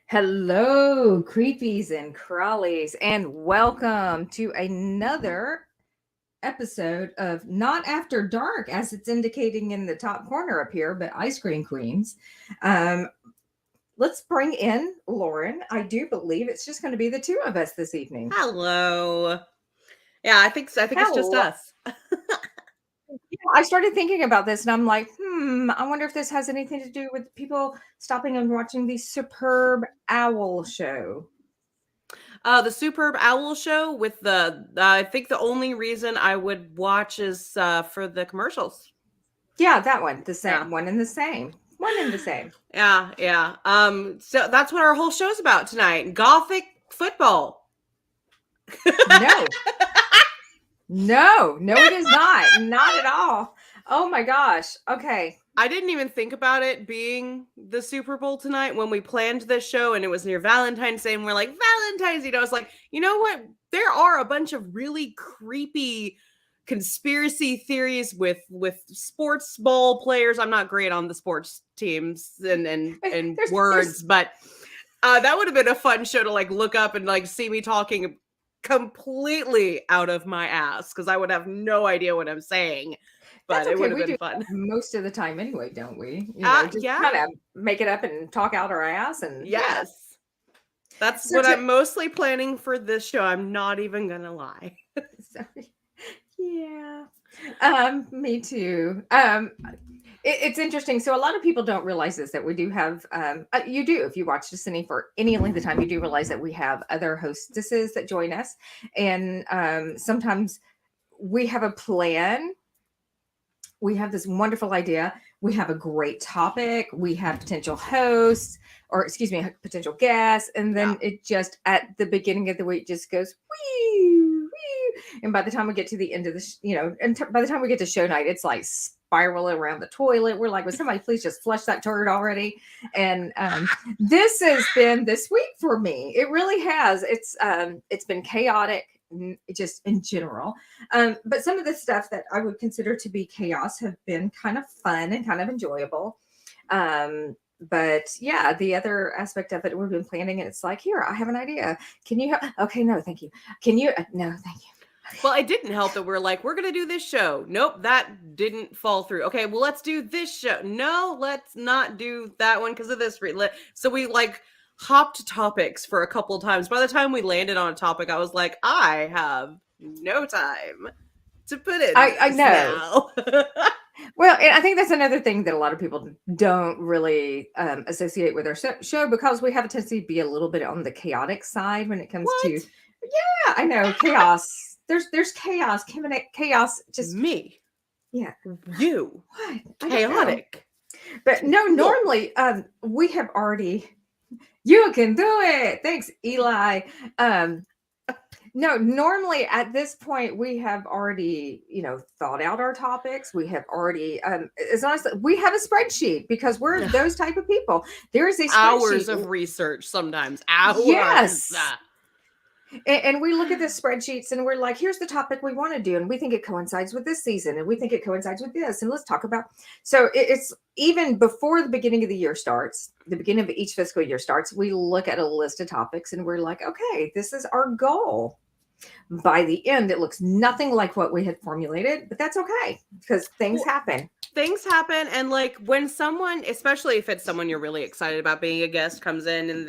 Hello, creepies and crawlies, and welcome to another episode of Not After Dark, as it's indicating in the top corner up here, but Ice Cream Queens. Um, let's bring in Lauren. I do believe it's just going to be the two of us this evening. Hello. Yeah, I think so. I think it's just Hello. us. I started thinking about this and I'm like, I wonder if this has anything to do with people stopping and watching the Superb Owl show. The Superb Owl Show with I think the only reason I would watch is for the commercials. Yeah, that one, the same Yeah. one and the same. One and the same. Yeah. So that's what our whole show's about tonight. Gothic football. No. No, it is not. Not at all. Oh my gosh. Okay. I didn't even think about it being the Super Bowl tonight when we planned this show, and it was near Valentine's Day, and we're like, Valentine's Day. I was like, you know what? There are a bunch of really creepy conspiracy theories with sports ball players. I'm not great on the sports teams and words, but that would have been a fun show to like look up and like see me talking completely out of my ass because I would have no idea what I'm saying. But That's okay. It would have We been do fun most of the time anyway, don't we? Just yeah. kind of make it up and talk out our ass. And Yes. That's So what I'm mostly planning for this show. I'm not even gonna lie. Sorry. Yeah. Me too. It's interesting. So a lot of people don't realize this, that we do have, you do, if you watch Destiny for any length of time, you do realize that we have other hostesses that join us. And sometimes we have a plan. We have this wonderful idea. We have a great topic. We have potential hosts, or excuse me, potential guests. And then it just, at the beginning of the week, just goes, wee, wee. And by the time we get to the end of the, by the time we get to show night, it's like spiraling around the toilet. We're like, would somebody please just flush that turd already? And this has been this week for me. It really has. It's been chaotic, just in general. But some of the stuff that I would consider to be chaos have been kind of fun and kind of enjoyable. But yeah, the other aspect of it, we've been planning and it's like, here, I have an idea. Can you help? Okay, no, thank you. Can you? No, thank you. Well, it didn't help that we're like, we're going to do this show. Nope, that didn't fall through. Okay, well, let's do this show. No, let's not do that one because of this. So we like hopped topics for a couple of times. By the time we landed on a topic, I was like, I have no time to put in. I know. Now. Well, and I think that's another thing that a lot of people don't really associate with our show, because we have a tendency to be a little bit on the chaotic side when it comes to. Yeah, I know, chaos. There's chaos. Chaos. Just me. Yeah. You. What? Chaotic. But no, normally we have already. You can do it. Thanks, Eli. No, normally at this point we have already, thought out our topics. We have already, as honestly, we have a spreadsheet because we're those type of people. There is a spreadsheet. Hours of research sometimes. Hours. Yes. And we look at the spreadsheets and we're like, here's the topic we want to do. And we think it coincides with this season. And we think it coincides with this. And let's talk about. So it's even before the beginning of the year starts, the beginning of each fiscal year starts, we look at a list of topics and we're like, okay, this is our goal. By the end, it looks nothing like what we had formulated, but that's okay because things happen. Things happen, and like when someone, especially if it's someone you're really excited about being a guest, comes in and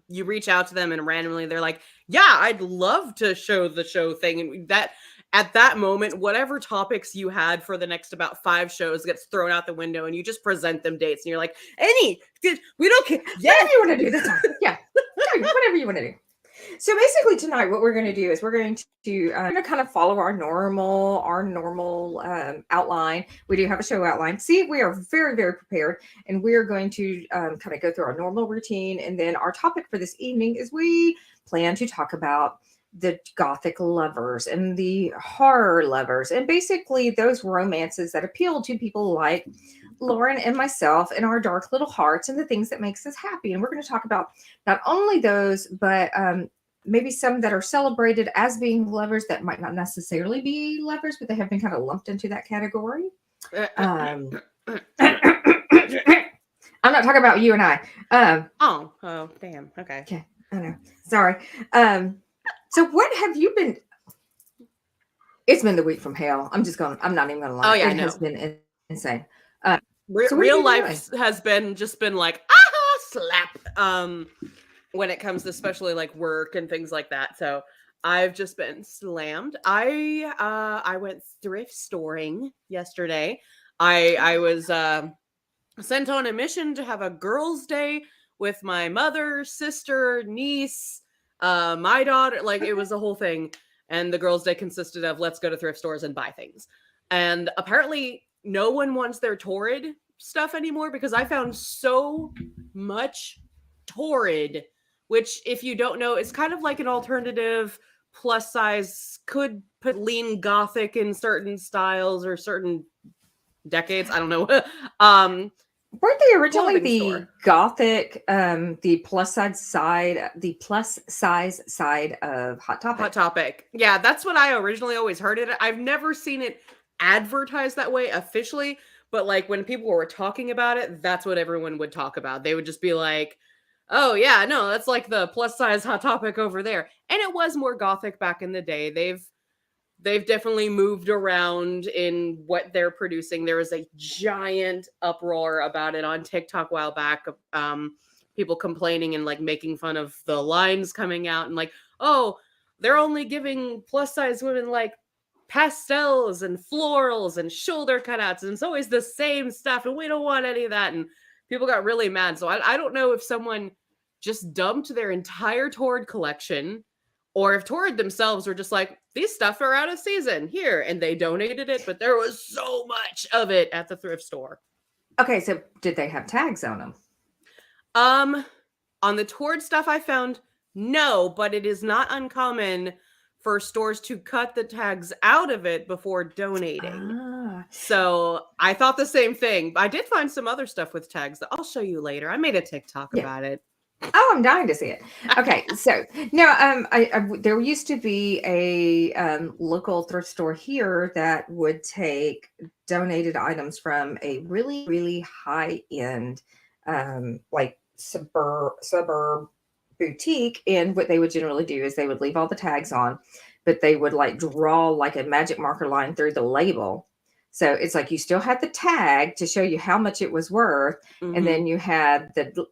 you reach out to them and randomly they're like, yeah, I'd love to show the show thing, and that at that moment, whatever topics you had for the next about 5 shows gets thrown out the window, and you just present them dates, and you're like, we don't care. Yeah, whatever you want to do, that's fine. Yeah, whatever you want to do. So basically tonight, what we're going to do is we're going to kind of follow our normal outline. We do have a show outline. See, we are very, very prepared, and we are going to kind of go through our normal routine. And then our topic for this evening is we plan to talk about the Gothic lovers and the horror lovers, and basically those romances that appeal to people like Lauren and myself and our dark little hearts and the things that makes us happy. And we're going to talk about not only those, but maybe some that are celebrated as being lovers that might not necessarily be lovers, but they have been kind of lumped into that category. I'm I'm not talking about you and I. Oh, damn. Okay. Okay, I know. Sorry. So what have you been? It's been the week from hell. I'm not even gonna Oh lie. yeah, It has no. been insane. So what have Real you been life doing? has just been like slap. When it comes to especially like work and things like that. So I've just been slammed. I went thrift storing yesterday. I was sent on a mission to have a girls' day with my mother, sister, niece, my daughter. Like it was a whole thing. And the girls' day consisted of let's go to thrift stores and buy things. And apparently, no one wants their Torrid stuff anymore because I found so much Torrid, which, if you don't know, is kind of like an alternative plus size, could put lean Gothic in certain styles or certain decades. I don't know. Weren't they originally Clothing the store. Gothic, the plus size side of Hot Topic? Hot Topic. Yeah, that's what I originally always heard it. I've never seen it advertised that way officially, but like when people were talking about it, that's what everyone would talk about. They would just be like, "Oh yeah, no, that's like the plus size Hot Topic over there." And it was more Gothic back in the day. They've definitely moved around in what they're producing. There was a giant uproar about it on TikTok a while back. People complaining and like making fun of the lines coming out and like, oh, they're only giving plus size women like pastels and florals and shoulder cutouts, and it's always the same stuff, and we don't want any of that. And people got really mad. So I don't know if someone just dumped their entire Torrid collection, or if Torrid themselves were just like, these stuff are out of season here, and they donated it, but there was so much of it at the thrift store. Okay, so did they have tags on them? On the Torrid stuff I found, no, but it is not uncommon for stores to cut the tags out of it before donating. Ah. So I thought the same thing. I did find some other stuff with tags that I'll show you later. I made a TikTok about it. Oh, I'm dying to see it. Okay, so now there used to be a local thrift store here that would take donated items from a really high end like suburb boutique, and what they would generally do is they would leave all the tags on, but they would like draw like a magic marker line through the label. So it's like you still had the tag to show you how much it was worth, and then you had the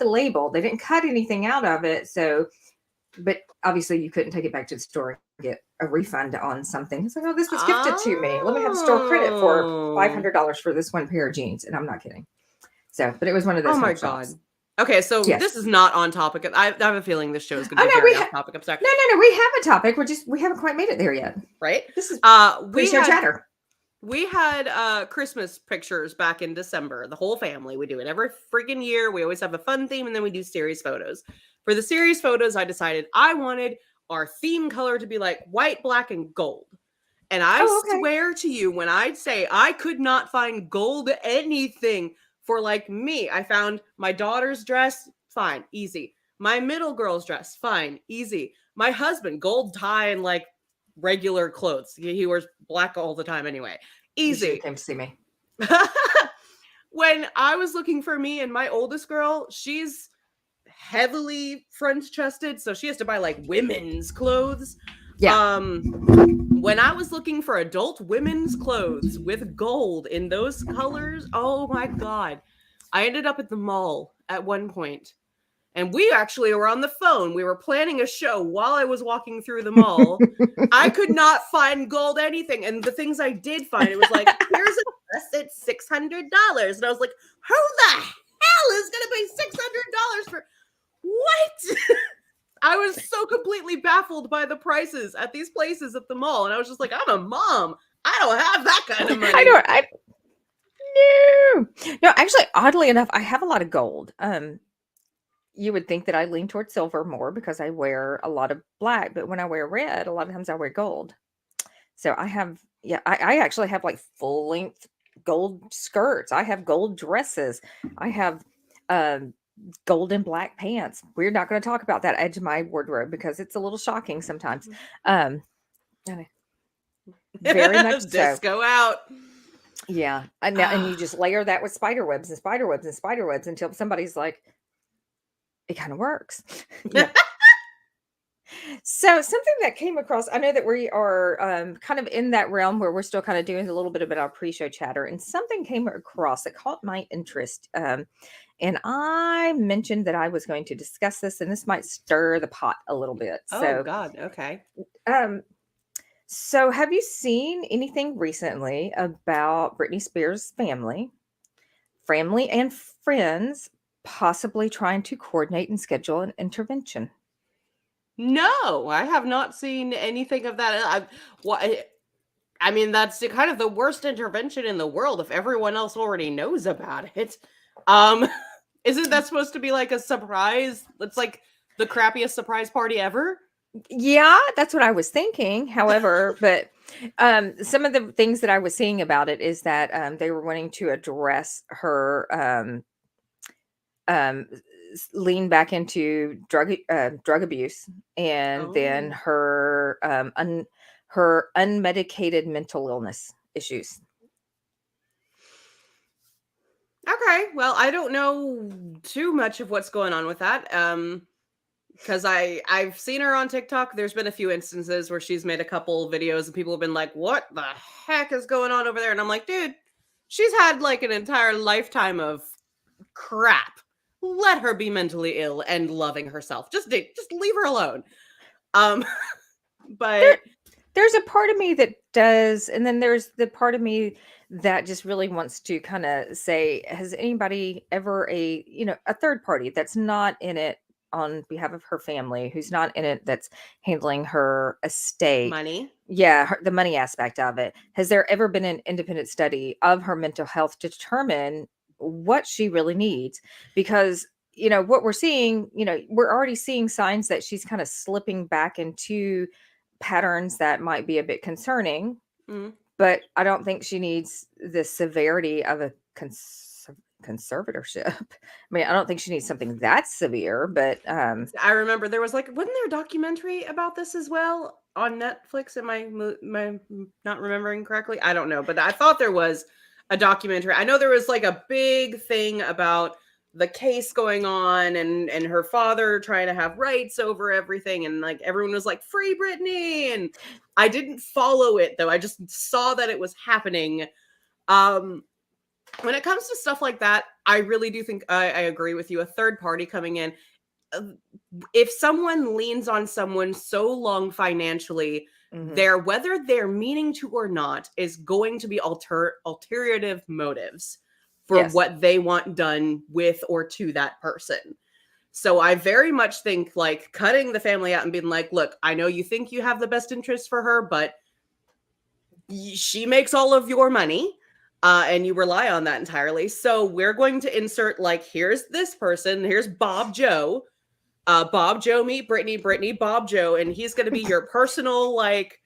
label. They didn't cut anything out of it, so but obviously you couldn't take it back to the store and get a refund on something. It's like, oh, this was gifted to me. Let me have store credit for $500 for this one pair of jeans, and I'm not kidding. So, but it was one of those. Oh my god. Okay, so this is not on topic. I have a feeling this show is going to be very off topic. I'm sorry. No. We have a topic. We haven't quite made it there yet. Right? This is pre-show chatter. We had Christmas pictures back in December. The whole family. We do it every freaking year. We always have a fun theme, and then we do series photos. For the series photos, I decided I wanted our theme color to be like white, black, and gold. And I swear to you, when I'd say I could not find gold anything for like me, I found my daughter's dress, fine, easy. My middle girl's dress, fine, easy. My husband, gold tie and like regular clothes. He wears black all the time anyway. Easy. You came to see me. When I was looking for me and my oldest girl, she's heavily front-chested, so she has to buy like women's clothes. Yeah. When I was looking for adult women's clothes with gold in those colors, oh my god. I ended up at the mall at one point. And we actually were on the phone. We were planning a show while I was walking through the mall. I could not find gold anything. And the things I did find, it was like, here's a dress at $600. And I was like, who the hell is going to pay $600 for what? I was so completely baffled by the prices at these places at the mall. And I was just like, I'm a mom. I don't have that kind of money. No, actually, oddly enough, I have a lot of gold. You would think that I lean towards silver more because I wear a lot of black, but when I wear red, a lot of times I wear gold. So I have, I actually have like full length gold skirts. I have gold dresses. I have gold and black pants. We're not going to talk about that edge of my wardrobe because it's a little shocking sometimes. Very much Disco out. Yeah, and you just layer that with spider webs and spider webs and spider webs until somebody's like, "It kinda works." You know? So, something that came across, I know that we are, kind of in that realm where we're still kinda doing a little bit of our pre-show chatter, and something came across that caught my interest, and I mentioned that I was going to discuss this, and this might stir the pot a little bit. Oh So, God. Okay. um so, have you seen anything recently about Britney Spears' family and friends possibly trying to coordinate and schedule an intervention? No, I have not seen anything of that. Why? I mean, that's kind of the worst intervention in the world if everyone else already knows about it. Um, isn't that supposed to be like a surprise? It's like the crappiest surprise party ever. Yeah, that's what I was thinking. However, but some of the things that I was seeing about it is that they were wanting to address her um, lean back into drug abuse, and then Oh, her unmedicated mental illness issues. okay. Well, I don't know too much of what's going on with that. Because I've seen her on TikTok. There's been a few instances where she's made a couple videos and people have been like, "What the heck is going on over there?" And I'm like, "Dude, she's had like an entire lifetime of crap. Let her be mentally ill and loving herself. Just leave her alone." Um, There, but there's a part of me that does, and then there's the part of me that just really wants to kind of say, has anybody ever a third party that's not in it on behalf of her family, who's not in it, that's handling her estate? money. Yeah, the money aspect of it. Has there ever been an independent study of her mental health to determine what she really needs? Because what we're seeing, we're already seeing signs that she's kind of slipping back into patterns that might be a bit concerning, Mm. but I don't think she needs the severity of a conservatorship. I mean, I don't think she needs something that severe, but I remember there was like, wasn't there a documentary about this as well on Netflix? Am I not remembering correctly? I don't know, but I thought there was a documentary. I know there was like a big thing about the case going on and her father trying to have rights over everything, and like everyone was like, "Free Britney!" And I didn't follow it though. I just saw that it was happening. Um, when it comes to stuff like that, I really do think I agree with you. A third party coming in, uh, if someone leans on someone so long financially, mhm. their whether they're meaning to or not is going to be alternative motives for Yes. what they want done with or to that person. So I very much think like cutting the family out and being like, look, I know you think you have the best interest for her, but she makes all of your money. And you rely on that entirely. So we're going to insert like, here's this person, here's Bob Joe, Bob Joe meet Brittany, Brittany Bob Joe, and he's going to be your personal like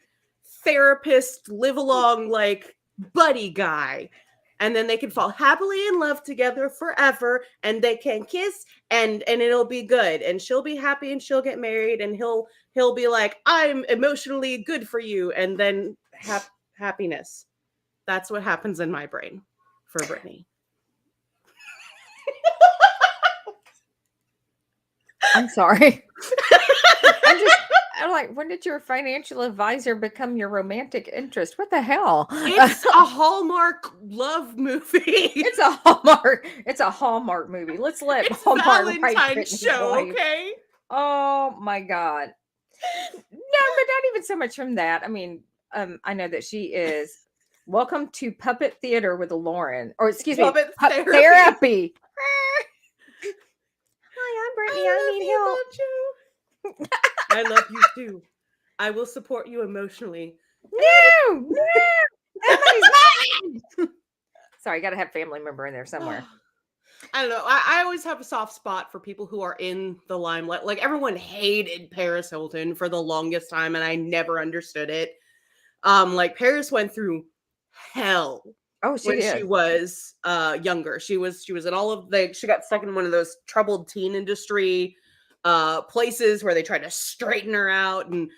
therapist, live along like buddy guy, and then they can fall happily in love together forever, and they can kiss, and it'll be good, and she'll be happy, and she'll get married, and he'll be like, I'm emotionally good for you, and then happiness. That's what happens in my brain for Brittany. I'm sorry. I'm like, when did your financial advisor become your romantic interest? What the hell? It's a Hallmark love movie. It's a Hallmark movie. Let's let It's Hallmark write Valentine's Britney's show, life. okay? Oh my God. No, but not even so much from that. I mean, I know that she is welcome to Puppet Theater with Lauren, or excuse me, Puppet therapy. therapy. Hi, I'm Brittany. I need help. You. I love you too. I will support you emotionally. No, Emily's mine. Sorry, got to have family member in there somewhere. I don't know. I always have a soft spot for people who are in the limelight. Like everyone hated Paris Hilton for the longest time, and I never understood it. Like Paris went through hell Oh, she when she did. was younger. She was in all of she got stuck in one of those troubled teen industry places where they tried to straighten her out, and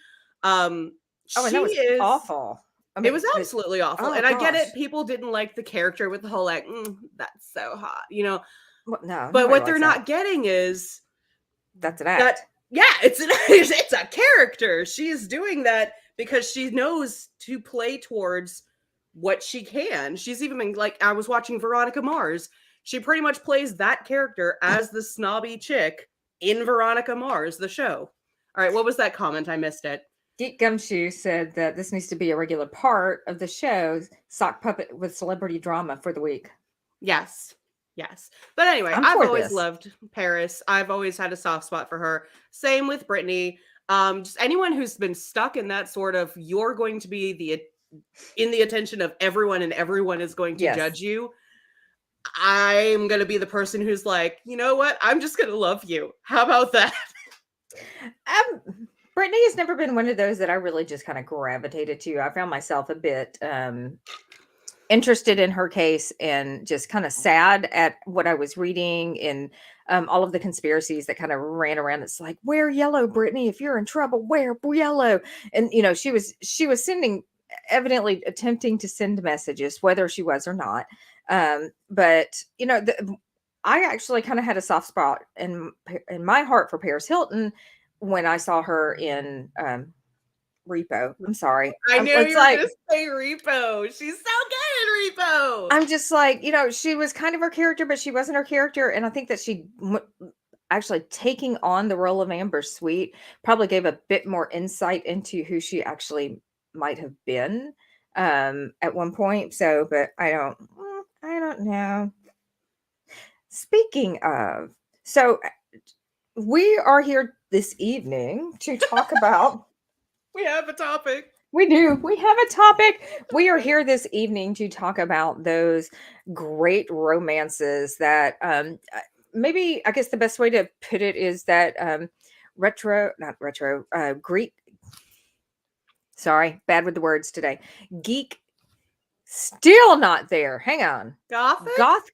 Oh, and she that was is awful. I It mean, was absolutely awful. oh And I get gosh. it. People didn't like the character with the whole like, that's so hot, Well, no, But nobody what they're likes that. not getting is That's an that, act. yeah, it's a character. She is doing that because she knows to play towards what she can. She's even been like, I was watching Veronica Mars. She pretty much plays that character as the snobby chick in Veronica Mars, the show. All right, what was that comment? I missed it. Geek Gumshoe said that this needs to be a regular part of the show, sock puppet with celebrity drama for the week. Yes. Yes. But anyway, I'm I've for always this. loved Paris. I've always had a soft spot for her. Same with Brittany. Just anyone who's been stuck in that sort of you're going to be in the attention of everyone and everyone is going to Yes. judge you. I'm going to be the person who's like, you know what? I'm just going to love you. How about that? Brittany has never been one of those that I really just kind of gravitated to. I found myself a bit interested in her case and just kind of sad at what I was reading and all of the conspiracies that kind of ran around. It's like, wear yellow, Brittany. If you're in trouble, wear yellow. And she was sending, evidently attempting to send messages, whether she was or not. But I actually kind of had a soft spot in my heart for Paris Hilton when I saw her in Repo. I'm sorry. I knew It's you were like, going to say Repo. She's so good at Repo. I'm just like, she was kind of her character, but she wasn't her character. And I think that actually taking on the role of Amber Sweet probably gave a bit more insight into who she actually might have been at one point. So, but I don't know. Speaking of, so we are here this evening to talk about. We have a topic. We do. We have a topic. We are here this evening to talk about those great romances that maybe I guess the best way to put it is that Greek. Sorry, bad with the words today. Geek, still not there. Hang on. Gothic?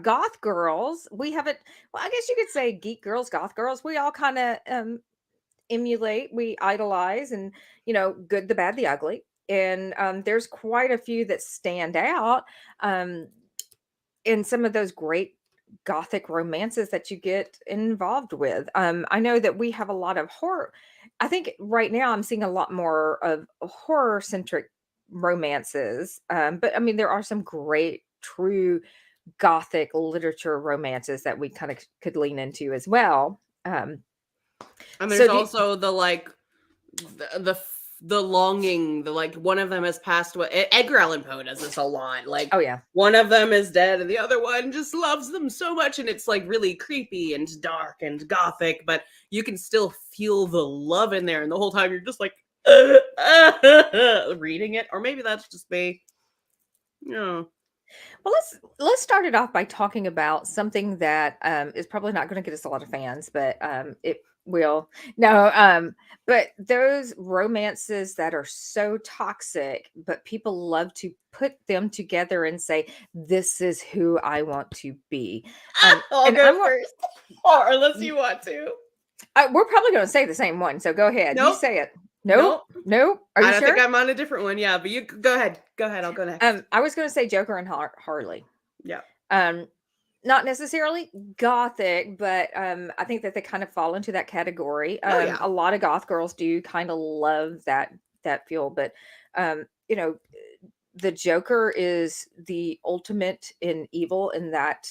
Goth girls. We haven't. Well, I guess you could say geek girls, goth girls. We all kind of emulate, we idolize, and good, the bad, the ugly. And there's quite a few that stand out in some of those great gothic romances that you get involved with. I know that we have a lot of horror. I think right now I'm seeing a lot more of horror centric romances. But I mean, there are some great true gothic literature romances that we kind of could lean into as well. And there's also the like the longing, the like one of them has passed away. Edgar Allan Poe does this a lot. Like, oh yeah, one of them is dead and the other one just loves them so much, and it's like really creepy and dark and gothic, but you can still feel the love in there, and the whole time you're just like reading it. Or maybe that's just me. No. Well, let's start it off by talking about something that is probably not going to get us a lot of fans, but it will. No, but those romances that are so toxic, but people love to put them together and say, "This is who I want to be." I'll go first, or unless you want to. We're probably going to say the same one, so go ahead. Nope. You say it. Nope. Are you I sure? think I'm on a different one. Yeah, but you go ahead. Go ahead. I'll go next. I was going to say Joker and Harley. Yeah. Not necessarily gothic, but I think that they kind of fall into that category. A lot of goth girls do kind of love that feel, but the Joker is the ultimate in evil in that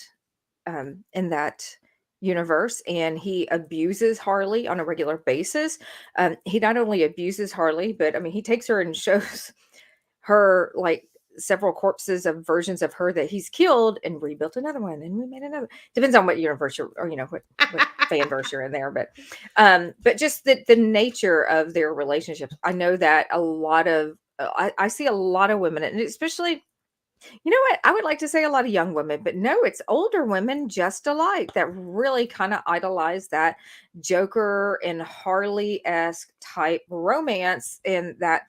universe, and he abuses Harley on a regular basis. He not only abuses Harley, but I mean, he takes her and shows her like several corpses of versions of her that he's killed and rebuilt another one, and we made another. Depends on what universe you're, or what fan verse you're in there, but just the nature of their relationships. I know that a lot of I see a lot of women, and especially, you know what, I would like to say a lot of young women, but no, it's older women just alike that really kind of idolize that Joker and Harley-esque type romance, and that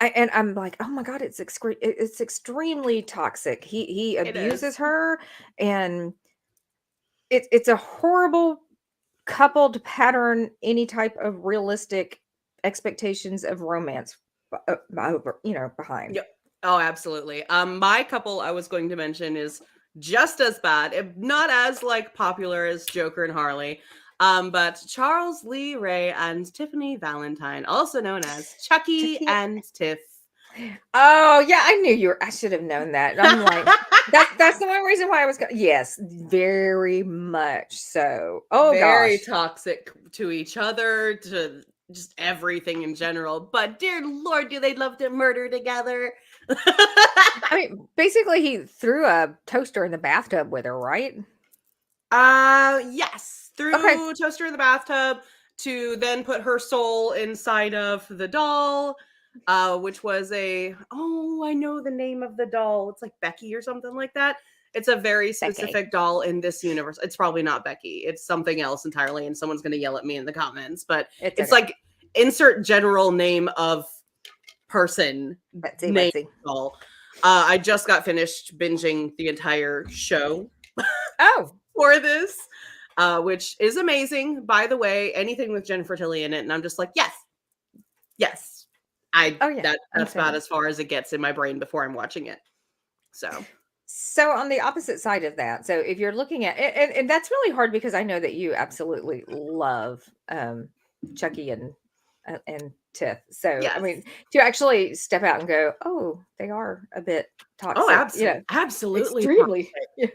and I'm like, oh my God, it's extremely toxic. He abuses her, and it's a horrible coupled pattern any type of realistic expectations of romance behind. Yep. Oh, absolutely. My couple I was going to mention is just as bad, if not as like popular as Joker and Harley. But Charles Lee Ray and Tiffany Valentine, also known as Chucky Chucky. and Tiff. Oh yeah, I knew you were. I should have known that. I'm like, that's the one reason why I was. Yes, very much so. Oh Very gosh. toxic to each other, to just everything in general. But dear Lord, do they love to murder together? I mean, basically, he threw a toaster in the bathtub with her, right? Yes, Okay, threw toaster in the bathtub to then put her soul inside of the doll, which was I know the name of the doll. It's like Becky or something like that. It's a very Becky. specific doll in this universe. It's probably not Becky. It's something else entirely, and someone's going to yell at me in the comments. But It's it's okay. like insert general name of person name Betsy. doll. I just got finished binging the entire show Oh, for this, which is amazing. By the way, anything with Jennifer Tilly in it, and I'm just like, yes. oh yeah. That's about Understand. as far as it gets in my brain before I'm watching it. So So on the opposite side of that, so if you're looking at and that's really hard because I know that you absolutely love Chucky and Tiff. So I yes. mean, to actually step out and go, oh, they are a bit Oh, toxic, absolutely. extremely. Yeah.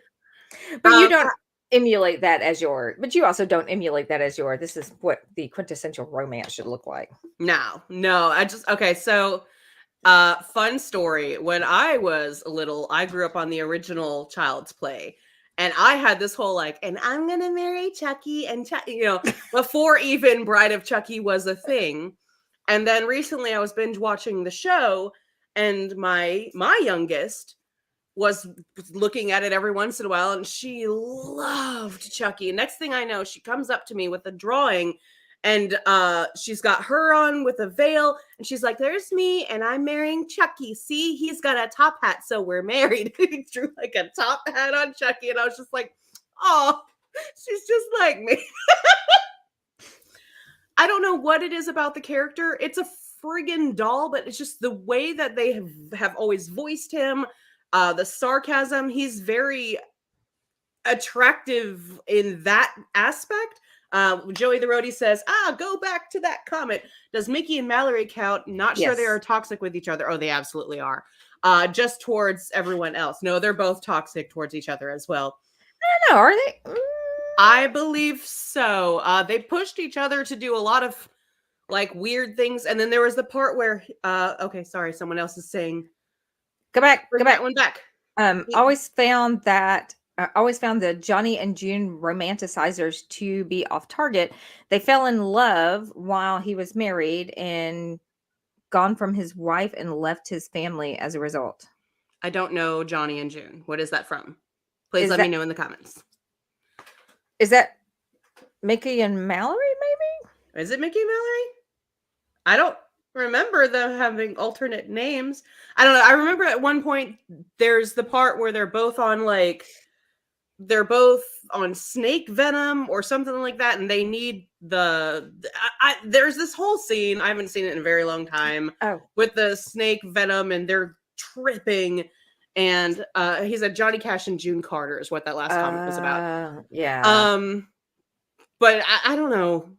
But you Um, don't emulate that as your, but you also don't emulate that as your, this is what the quintessential romance should look like. no. Okay. So, fun story. When I was little, I grew up on the original Child's Play. And I had this whole like, and I'm gonna marry Chucky and before even Bride of Chucky was a thing. And then recently I was binge watching the show, and my youngest was looking at it every once in a while, and she loved Chucky. And next thing I know, she comes up to me with a drawing, and she's got her on with a veil, and she's like, there's me, and I'm marrying Chucky. See, he's got a top hat, so we're married. He drew like a top hat on Chucky, and I was just like, oh, she's just like me. I don't know what it is about the character. It's a friggin' doll, but it's just the way that they have always voiced him, the sarcasm. He's very attractive in that aspect. Joey the Roadie says, go back to that comment. Does Mickey and Mallory count? Not sure they Yes. are toxic with each other. Oh, they absolutely are. Just towards everyone else. No, they're both toxic towards each other as well. I don't know. Are they? I believe so. They pushed each other to do a lot of like weird things, and then there was the part where okay, sorry, someone else is saying Go back. bring Go back. that one back. Always found that. I always found the Johnny and June romanticizers to be off target. They fell in love while he was married and gone from his wife and left his family as a result. I don't know Johnny and June. What is that from? Please Is let me that know in the comments. is that Mickey and Mallory? Maybe. Is it Mickey and Mallory? I don't remember them having alternate names. I don't know. I remember at one point there's the part where they're both on snake venom or something like that, and they need there's this whole scene, I haven't seen it in a very long time, Oh, with the snake venom, and they're tripping, and he said Johnny Cash and June Carter is what that last comment was about. Yeah. But I don't know.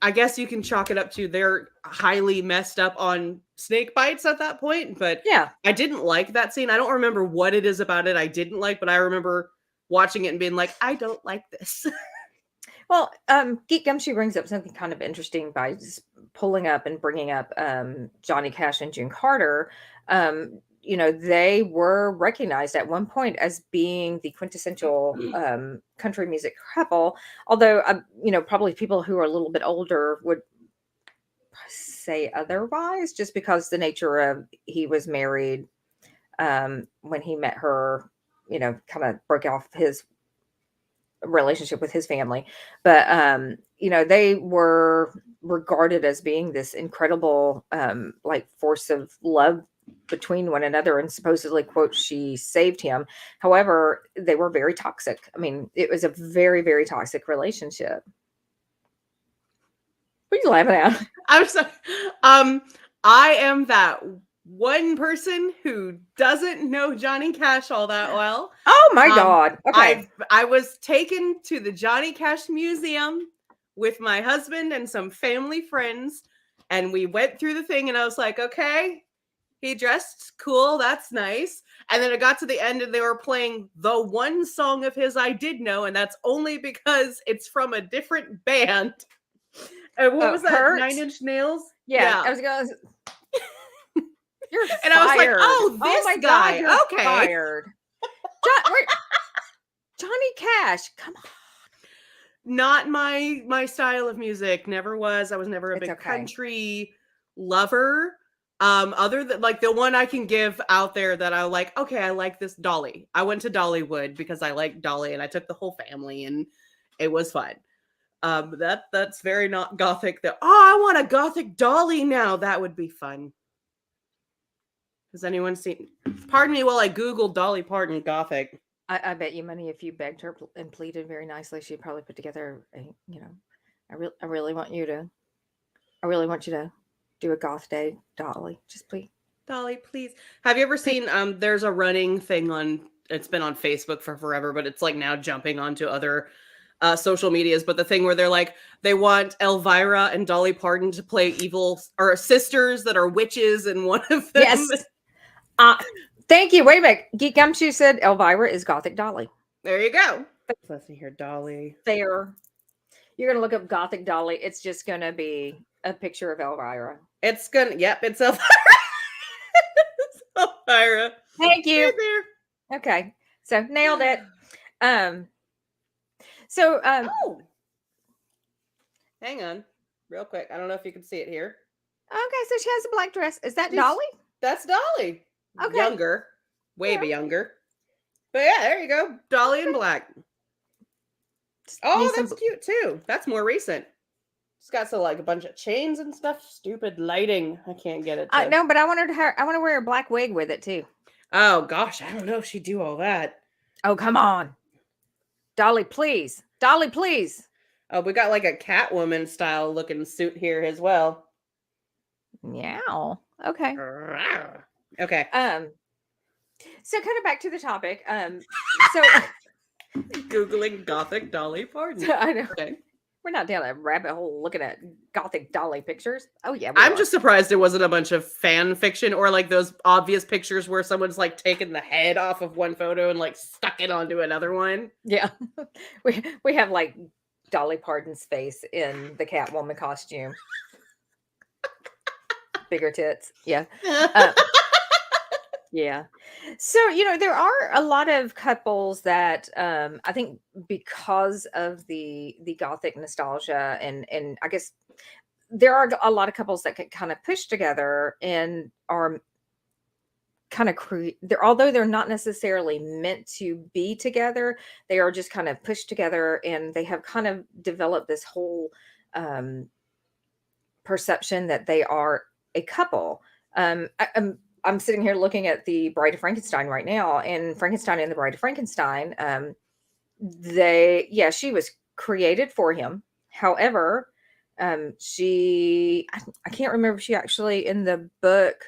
I guess you can chalk it up to they're highly messed up on snake bites at that point, but Yeah. I didn't like that scene. I don't remember what it is about it I didn't like, but I remember watching it and being like, I don't like this. Well, Geek Gumshoe brings up something kind of interesting by just pulling up and bringing up Johnny Cash and June Carter. They were recognized at one point as being the quintessential country music couple. Although, probably people who are a little bit older would say otherwise, just because the nature of he was married when he met her, kind of broke off his relationship with his family. But they were regarded as being this incredible like force of love between one another, and supposedly, quote, she saved him. However, they were very toxic. I mean, it was a very, very toxic relationship. What are you laughing at? I'm sorry. I am that one person who doesn't know Johnny Cash all that well. Oh my Um, God. Okay. I was taken to the Johnny Cash Museum with my husband and some family friends, and we went through the thing, and I was like, okay, he dressed cool, that's nice. And then it got to the end, and they were playing the one song of his I did know, and that's only because it's from a different band. And what was that? Hurt? 9 Inch Nails? Yeah. I was going to. You're And I was like, fired. oh, this my guy. God, you're Okay. fired. Johnny Cash. Come on. Not my style of music. Never was. I was never a It's big okay. country lover. Other than like the one I can give out there that I like, okay, I like this Dolly. I went to Dollywood because I like Dolly and I took the whole family and it was fun. That's very not gothic. That I want a gothic Dolly now. That would be fun. Has anyone seen? Pardon me while I Google Dolly Parton gothic. I bet you money if you begged her and pleaded very nicely, she'd probably put together a, I really want you to do a goth day, Dolly. Just please. Dolly, please. Have you ever seen there's a running thing on it's been on Facebook for forever, but it's like now jumping onto other social medias, but the thing where they're like they want Elvira and Dolly Parton to play evil or sisters that are witches, and one of them Yes. Thank you. Wait a minute. Geek Gumshoe said Elvira is Gothic Dolly. There you go. Let's see here, Dolly. There. You're gonna look up Gothic Dolly. It's just gonna be a picture of Elvira. It's gonna it's Elvira. It's Elvira. Thank you. Right there. Okay. So nailed it. Oh. Hang on. Real quick. I don't know if you can see it here. Okay, so she has a black dress. Is that Dolly? That's Dolly. Okay. Younger. Way younger. But yeah, there you go. Dolly in black. Oh, that's cute too. That's more recent. It's got like a bunch of chains and stuff. Stupid lighting. I can't get it. No, but I want to wear a black wig with it too. Oh gosh, I don't know if she'd do all that. Oh, come on. Dolly, please. Dolly, please. Oh, we got like a Catwoman style looking suit here as well. Meow. Okay. Okay. So kind of back to the topic. So Googling Gothic Dolly Parton. I know. Okay. We're not down a rabbit hole looking at Gothic Dolly pictures. Oh yeah. I'm just surprised it wasn't a bunch of fan fiction or like those obvious pictures where someone's like taken the head off of one photo and like stuck it onto another one. Yeah. We have like Dolly Parton's face in the Catwoman costume. Bigger tits. Yeah. Yeah. So, there are a lot of couples that I think because of the Gothic nostalgia and I guess there are a lot of couples that can kind of push together and are kind of although they're not necessarily meant to be together, they are just kind of pushed together and they have kind of developed this whole perception that they are a couple. I'm sitting here looking at the Bride of Frankenstein right now, and Frankenstein and the Bride of Frankenstein, she was created for him. However, I can't remember if she actually in the book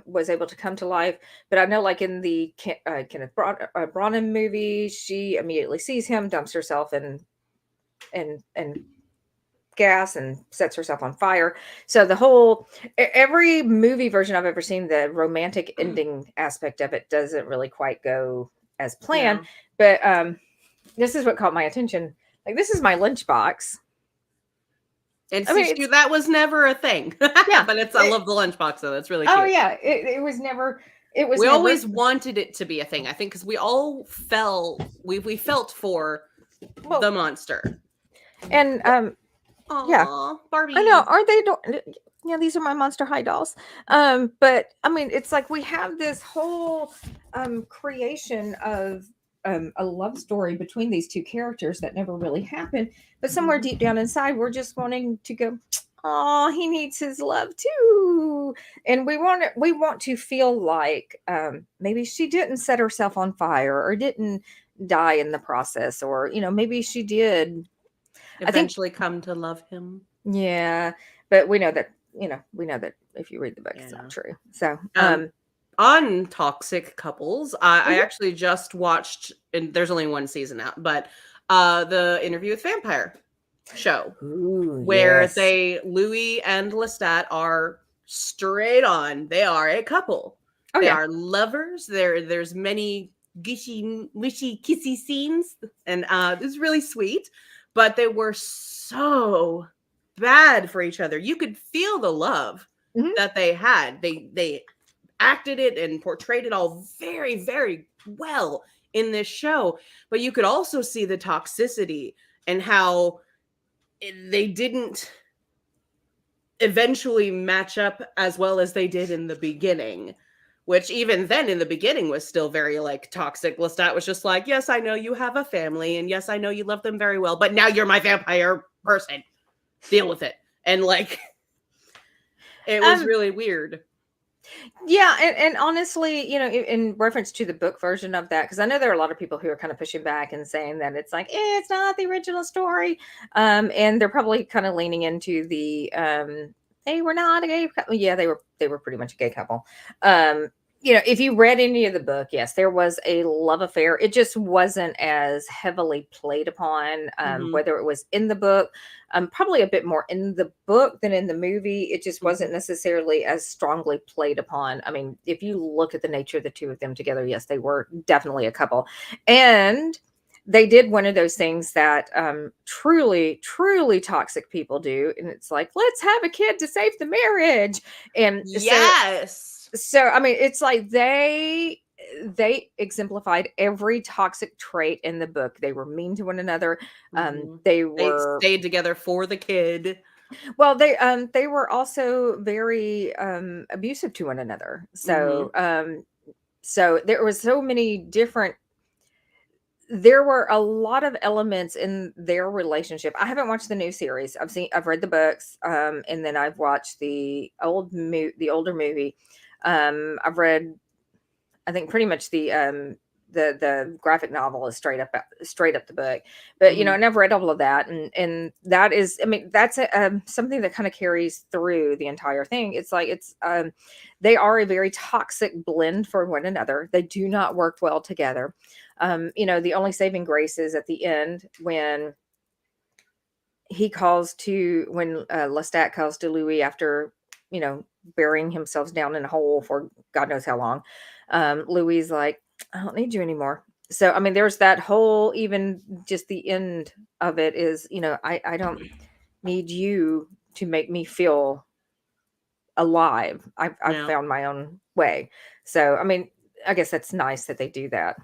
was able to come to life, but I know like in the Kenneth Branagh movie, she immediately sees him, dumps herself and gas and sets herself on fire. So every movie version I've ever seen, the romantic ending aspect of it doesn't really quite go as planned. Yeah. But this is what caught my attention. Like, this is my lunchbox. And that was never a thing. Yeah, but I love the lunchbox though. That's really cute. Oh yeah, it was never. We always wanted it to be a thing. I think because we all we felt for the monster. And Aww, yeah, Barbie. I know. Aren't they? Yeah, these are my Monster High dolls. But I mean, it's like we have this whole creation of a love story between these two characters that never really happened. But somewhere deep down inside, we're just wanting to go, oh, he needs his love too. And we want to feel like maybe she didn't set herself on fire or didn't die in the process, or maybe she did eventually come to love him. Yeah. but we know that, we know that if you read the book, it's Yeah. not true. So, On toxic couples, I mhm. actually just watched, and there's only one season out, but the Interview with Vampire show, Ooh, where yes. Louis and Lestat are straight on. They are a couple. Oh They yeah. are lovers. There's many gishy, wishy, kissy scenes, and it's really sweet. But they were so bad for each other. You could feel the love Mhm. that they had. They acted it and portrayed it all very, very well in this show. But you could also see the toxicity and how they didn't eventually match up as well as they did in the beginning, which even then in the beginning was still very like toxic. Lestat was just like, yes, I know you have a family, and yes, I know you love them very well, but now you're my vampire person. Deal with it. And like, it was Um, really weird. yeah, and honestly, in reference to the book version of that, because I know there are a lot of people who are kind of pushing back and saying that it's like, it's not the original story. And they're probably kind of leaning into the they were not a gay couple. Yeah, they were pretty much a gay couple. Um, if you read any of the book, yes, there was a love affair. It just wasn't as heavily played upon, Hmm. whether it was in the book, probably a bit more in the book than in the movie. It just Hmm. wasn't necessarily as strongly played upon. I mean, if you look at the nature of the two of them together, yes, they were definitely a couple. And they did one of those things that truly, truly toxic people do. And it's like, let's have a kid to save the marriage. And Yes. I mean, it's like they exemplified every toxic trait in the book. They were mean to one another. Hmm. They They were stayed together for the kid. well, they were also very abusive to one another. Hmm. So there was so many different there were a lot of elements in their relationship. I haven't watched the new series. I've read the books, and then I've watched the older movie. I've read, I think, pretty much the graphic novel is straight up the book. But Hmm. and I've read all of that, and that is, I mean, that's something that kind of carries through the entire thing. It's like they are a very toxic blend for one another. They do not work well together. The only saving grace is at the end when Lestat calls to Louis after, burying himself down in a hole for God knows how long. Louis is like, I don't need you anymore. So, I mean, there's that whole, even just the end of it is, I don't need you to make me feel alive. I've Yeah. found my own way. So, I mean, I guess that's nice that they do that.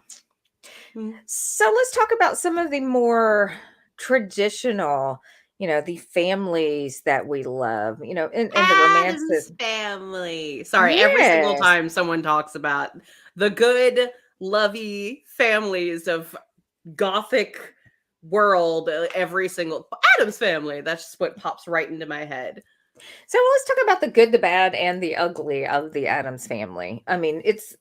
Mm. So let's talk about some of the more traditional, the families that we love, and the Adam's romances. family. Sorry, every single Yes. time someone talks about the good, lovey families of Gothic world, every single Adam's family. That's just what pops right into my head. So let's talk about the good, the bad, and the ugly of the Adams family. I mean, it's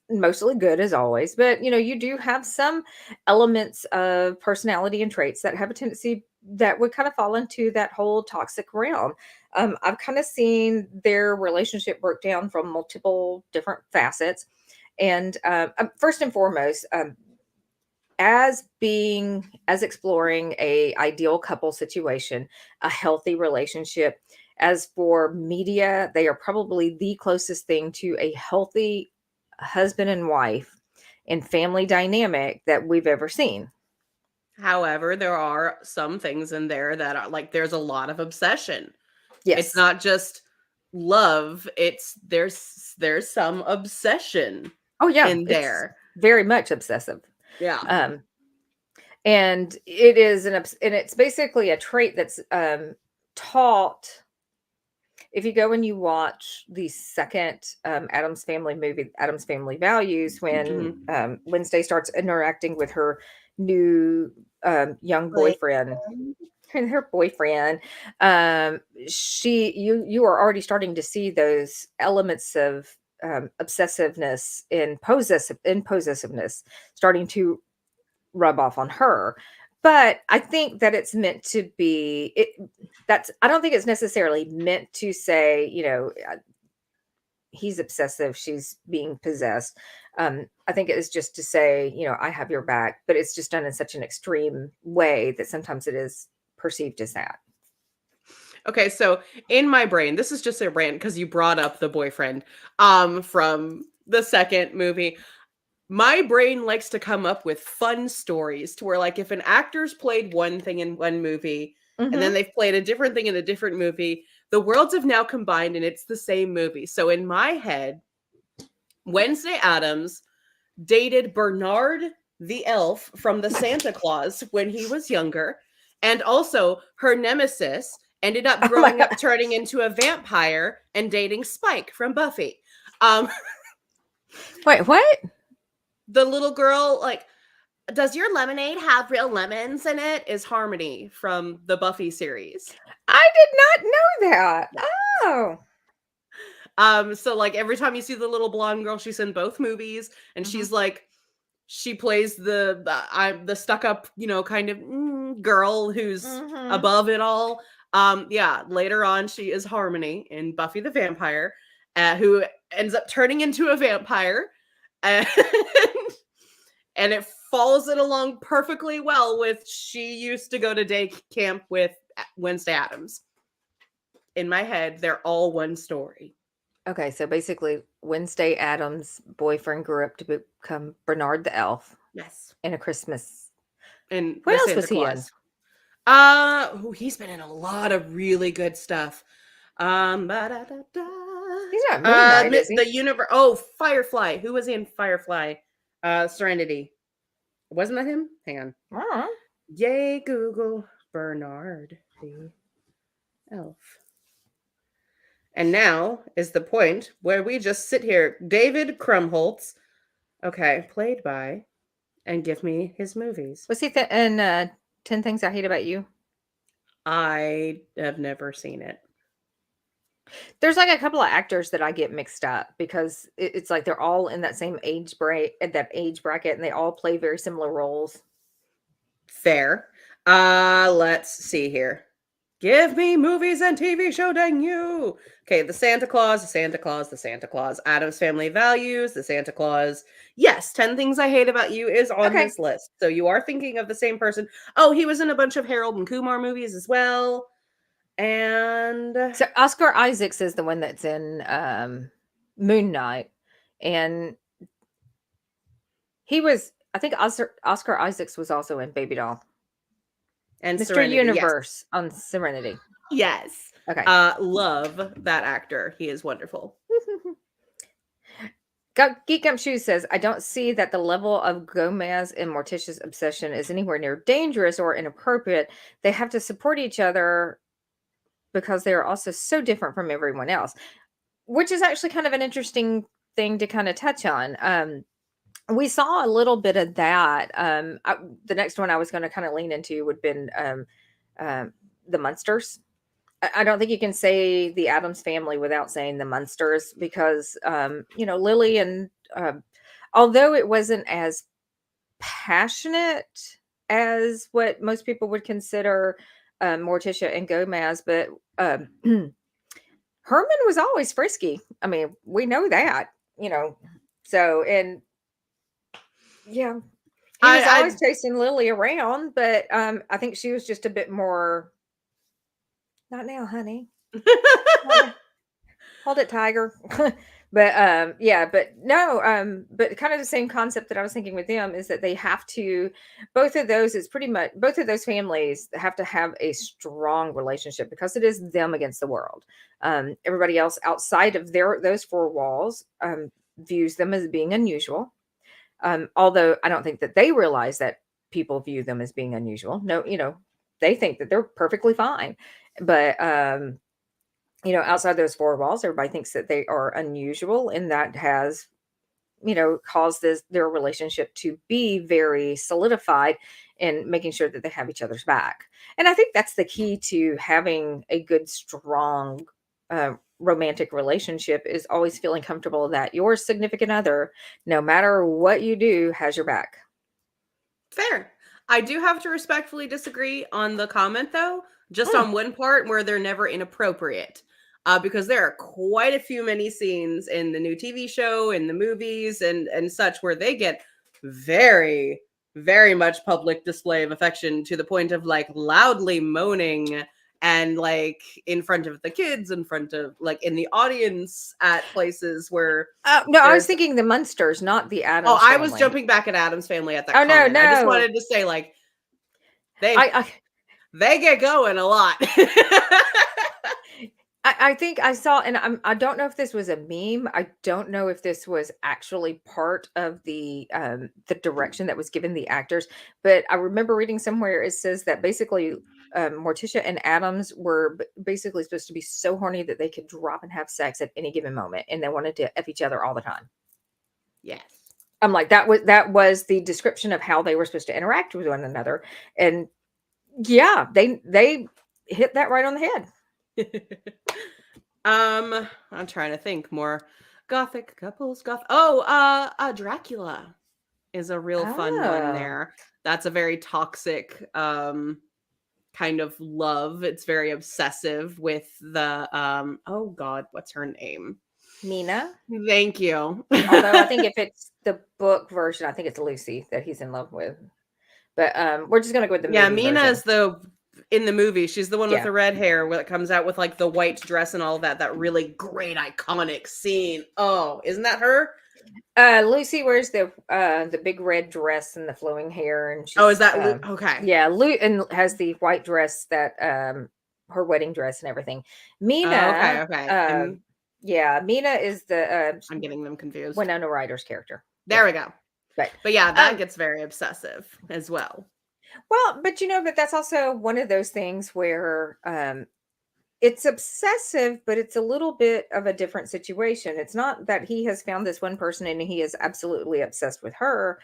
mostly good as always, but you do have some elements of personality and traits that have a tendency that would kind of fall into that whole toxic realm. I've kind of seen their relationship broke down from multiple different facets. And first and foremost, as exploring a ideal couple situation, a healthy relationship. As for media, they are probably the closest thing to a healthy husband and wife and family dynamic that we've ever seen. However, there are some things in there that are like there's a lot of obsession. It's Yes. not just love, it's there's some obsession Oh yeah, in it's there. very much obsessive. Yeah. Um and it is and it's basically a trait that's taught. If you go and you watch the second Adams Family movie, Adams Family Values, when Mhm. Wednesday starts interacting with her new young Like, boyfriend, her boyfriend, um, you are already starting to see those elements of obsessiveness and possessiveness starting to rub off on her. But I think that it's meant to be. I don't think it's necessarily meant to say, he's obsessive, she's being possessed. I think it is just to say, I have your back, but it's just done in such an extreme way that sometimes it is perceived as that. Okay, so in my brain, this is just a rant because you brought up the boyfriend from the second movie. My brain likes to come up with fun stories to where, like, if an actor's played one thing in one movie and then Hmm. they've played a different thing in a different movie, the worlds have now combined and it's the same movie. So in my head, Wednesday Addams dated Bernard the elf from the Santa Claus when he was younger, and also her nemesis ended up Oh my growing up God. turning into a vampire and dating Spike from Buffy. Um Wait, what? the little girl, like, does your lemonade have real lemons in it? Is Harmony from the Buffy series. I did not know that. Yeah. Oh. So like every time you see the little blonde girl, she's in both movies, and Hmm. she's like, she plays the stuck up, kind of girl who's Hmm. above it all. Yeah, later on, she is Harmony in Buffy the Vampire, who ends up turning into a vampire, and and it follows it along perfectly well with she used to go to day camp with Wednesday Addams. In my head, they're all one story. Okay, so basically, Wednesday Adams' boyfriend grew up to become Bernard the elf Yes. in a Christmas. And What the else was Santa he in? Claus. He's been in a lot of really good stuff. Ba-da-da-da. He's not Moon Knight, is he? The universe. Oh, Firefly. Who was he in Firefly? Serenity. Wasn't that him? Hang on. Uh-huh. Yay, Google. Bernard the elf. And now is the point where we just sit here. David Krumholtz. Okay, played by, and give me his movies. Was he in 10 Things I Hate About You? I have never seen it. There's like a couple of actors that I get mixed up because it's like they're all in that same age break at that age bracket, and they all play very similar roles. Fair. Let's see here. Give me movies and TV show, dang you. Okay, the Santa Claus, the Santa Claus, the Santa Claus, Adam's Family Values, the Santa Claus. Yes, 10 Things I Hate About You is on Okay. this list. So you are thinking of the same person. Oh, he was in a bunch of Harold and Kumar movies as well. And So Oscar Isaacs is the one that's in Moon Knight, and I think Oscar Isaacs was also in Baby Doll. Mr. Serenity, yes. Universe on Serenity. Yes. Okay. Love that actor. He is wonderful. Geek Gump Shoes says, I don't see that the level of Gomez and Morticia's obsession is anywhere near dangerous or inappropriate. They have to support each other because they are also so different from everyone else, which is actually kind of an interesting thing to kind of touch on. We saw a little bit of that. The next one I was going to kind of lean into would have been the Munsters. I don't think you can say the Adams Family without saying the Munsters because, Lily and although it wasn't as passionate as what most people would consider Morticia and Gomez, but Herman was always frisky. I mean, we know that, so, and yeah, he was always chasing Lily around, but I think she was just a bit more. Not now, honey. Hold it, tiger. But yeah, but no, but kind of the same concept that I was thinking with them is that they have to, both of those families have to have a strong relationship because it is them against the world. Everybody else outside of those four walls views them as being unusual. Although I don't think that they realize that people view them as being unusual. No, they think that they're perfectly fine. But outside those four walls, everybody thinks that they are unusual, and that has, caused their relationship to be very solidified and making sure that they have each other's back. And I think that's the key to having a good, strong romantic relationship is always feeling comfortable that your significant other, no matter what you do, has your back. Fair. I do have to respectfully disagree on the comment, though, just Mm. on one part where they're never inappropriate. Because there are quite a few many scenes in the new TV show, in the movies, and such where they get very, very much public display of affection to the point of like loudly moaning and like in front of the kids, in front of like in the audience at places where No, I was there's thinking the Munsters, not the oh, Adams I was family. jumping back at Adam's family at that Oh no, comment. I just no. wanted to say like they I they get going a lot. I think I saw, and I don't know if this was a meme. I don't know if this was actually part of the direction that was given the actors, but I remember reading somewhere it says that basically Morticia and Adams were basically supposed to be so horny that they could drop and have sex at any given moment, and they wanted to f each other all the time. Yes. I'm like that was the description of how they were supposed to interact with one another, and yeah, they hit that right on the head. I'm trying to think more. Gothic couples, Dracula is a real fun one Oh. there. That's a very toxic kind of love. It's very obsessive with the oh god, what's her name? Mina. Thank you. Although I think if it's the book version, I think it's Lucy that he's in love with. But we're just gonna go with the Yeah, movie Mina version. is the in the movie. She's the one with Yeah. the red hair that comes out with like the white dress and all that. That really great iconic scene. Oh, isn't that her? Lucy wears the big red dress and the flowing hair, and Oh, is she's that okay? yeah, and has the white dress that her wedding dress and everything. Oh, okay, Mina, okay. yeah, Mina is the I'm getting them confused. Winona Ryder's character. There Yeah. we go. But yeah, that gets very obsessive as well. well, but but that's also one of those things where it's obsessive, but it's a little bit of a different situation. It's not that he has found this one person and he is absolutely obsessed with her.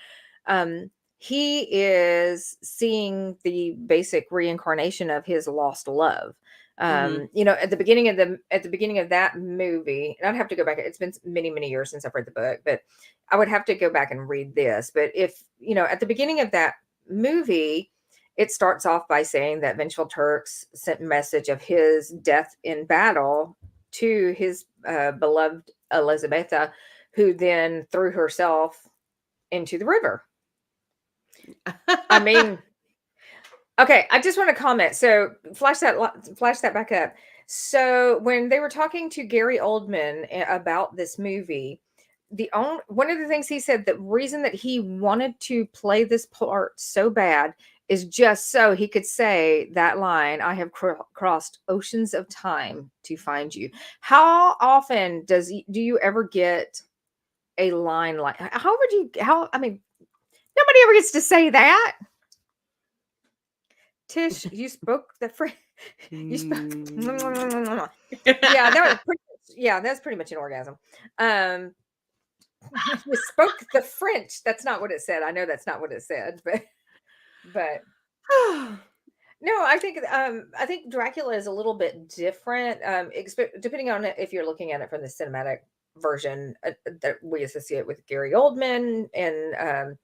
He is seeing the basic reincarnation of his lost love. At the beginning of that movie, and I'd have to go back. It's been many, many years since I've read the book, but I would have to go back and read this. But if at the beginning of that movie, it starts off by saying that Vengeful Turks sent a message of his death in battle to his beloved Elizabetha, who then threw herself into the river. I mean, okay, I just want to comment. So flash that back up. So when they were talking to Gary Oldman about this movie, one of the things he said, the reason that he wanted to play this part so bad is just so he could say that line, I have crossed oceans of time to find you. How often do you ever get a line like, I mean, nobody ever gets to say that. Tish, you spoke the French. You spoke. That's pretty much an orgasm. You spoke the French. That's not what it said. I know that's not what it said, but no, I think Dracula is a little bit different. Depending on if you're looking at it from the cinematic version that we associate with Gary Oldman, and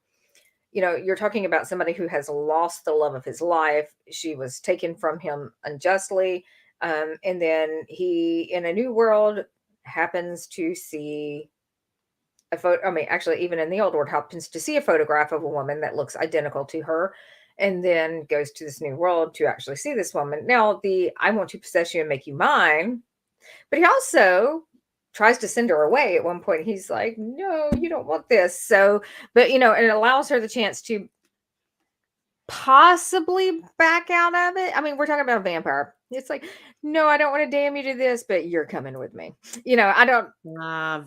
you're talking about somebody who has lost the love of his life. She was taken from him unjustly, and then he, in a new world, happens to see a photo. I mean, actually, even in the old world, happens to see a photograph of a woman that looks identical to her, and then goes to this new world to actually see this woman. Now, I want to possess you and make you mine, but he also tries to send her away at one point. He's like, no, you don't want this. So, but and it allows her the chance to possibly back out of it. I mean, we're talking about a vampire. It's like, no, I don't want to damn you to this, but you're coming with me. I don't.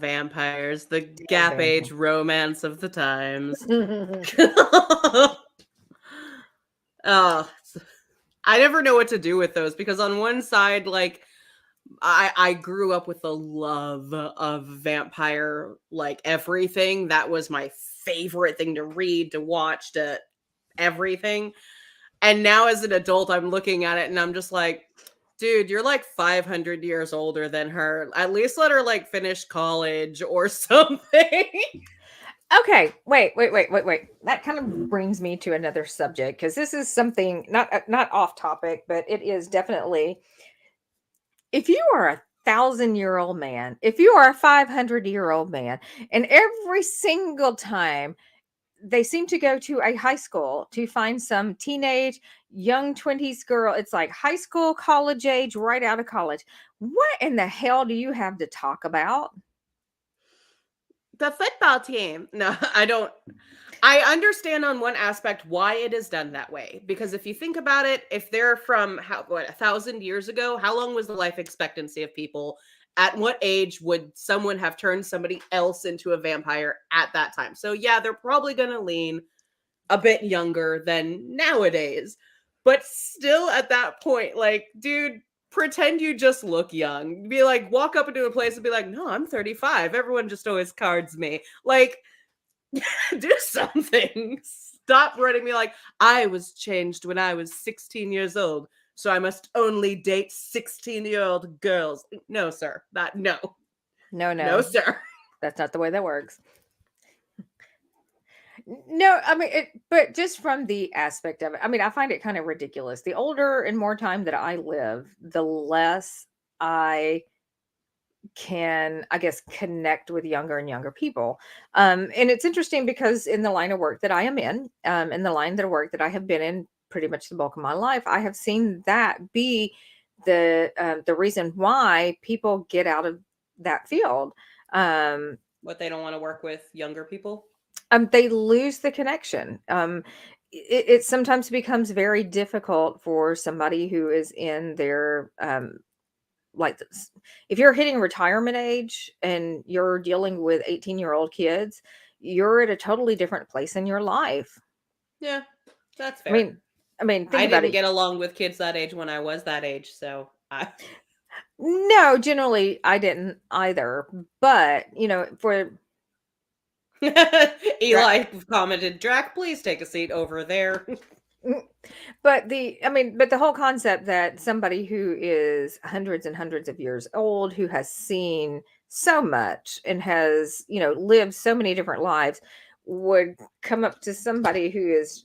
Vampires, the gap age romance of the times. I never know what to do with those, because on one side, like, I grew up with the love of vampire, like everything. That was my favorite thing to read, to watch, to everything. And now as an adult, I'm looking at it and I'm just like, dude, you're like 500 years older than her. At least let her like finish college or something. Okay, wait. That kind of brings me to another subject because this is something not off topic, but it is definitely if you are a 1,000-year-old man, if you are a 500-year-old man, and every single time they seem to go to a high school to find some teenage, young 20s girl, it's like high school, college age, right out of college. What in the hell do you have to talk about? The football team. No, I don't. I understand on one aspect why it is done that way. Because if you think about it, if they're from 1,000 years ago, how long was the life expectancy of people? At what age would someone have turned somebody else into a vampire at that time? So yeah, they're probably gonna lean a bit younger than nowadays. But still at that point, like, dude, pretend you just look young. Be like, walk up into a place and be like, no, I'm 35. Everyone just always cards me. Like, do something. Stop writing me like, I was changed when I was 16 years old, so I must only date 16-year-old girls. No, sir. No. No, No, no, sir. that's not the way that works. No, I mean, but just from the aspect of it, I mean, I find it kind of ridiculous. The older and more time that I live, the less I can, I guess, connect with younger and younger people. And it's interesting because in the line of work that I am in the line of work that I have been in pretty much the bulk of my life, I have seen that be the reason why people get out of that field. Um, What, they don't want to work with younger people? they lose the connection. It sometimes becomes very difficult for somebody who is in their like this. If you're hitting retirement age and you're dealing with 18-year-old kids, you're at a totally different place in your life. Yeah, that's I fair. mean, I mean, think I about didn't it. get along with kids that age when I was that age, so I No, generally I didn't either. But for Eli commented, Drac, please take a seat over there. but but the whole concept that somebody who is hundreds and hundreds of years old, who has seen so much and has, lived so many different lives, would come up to somebody who is,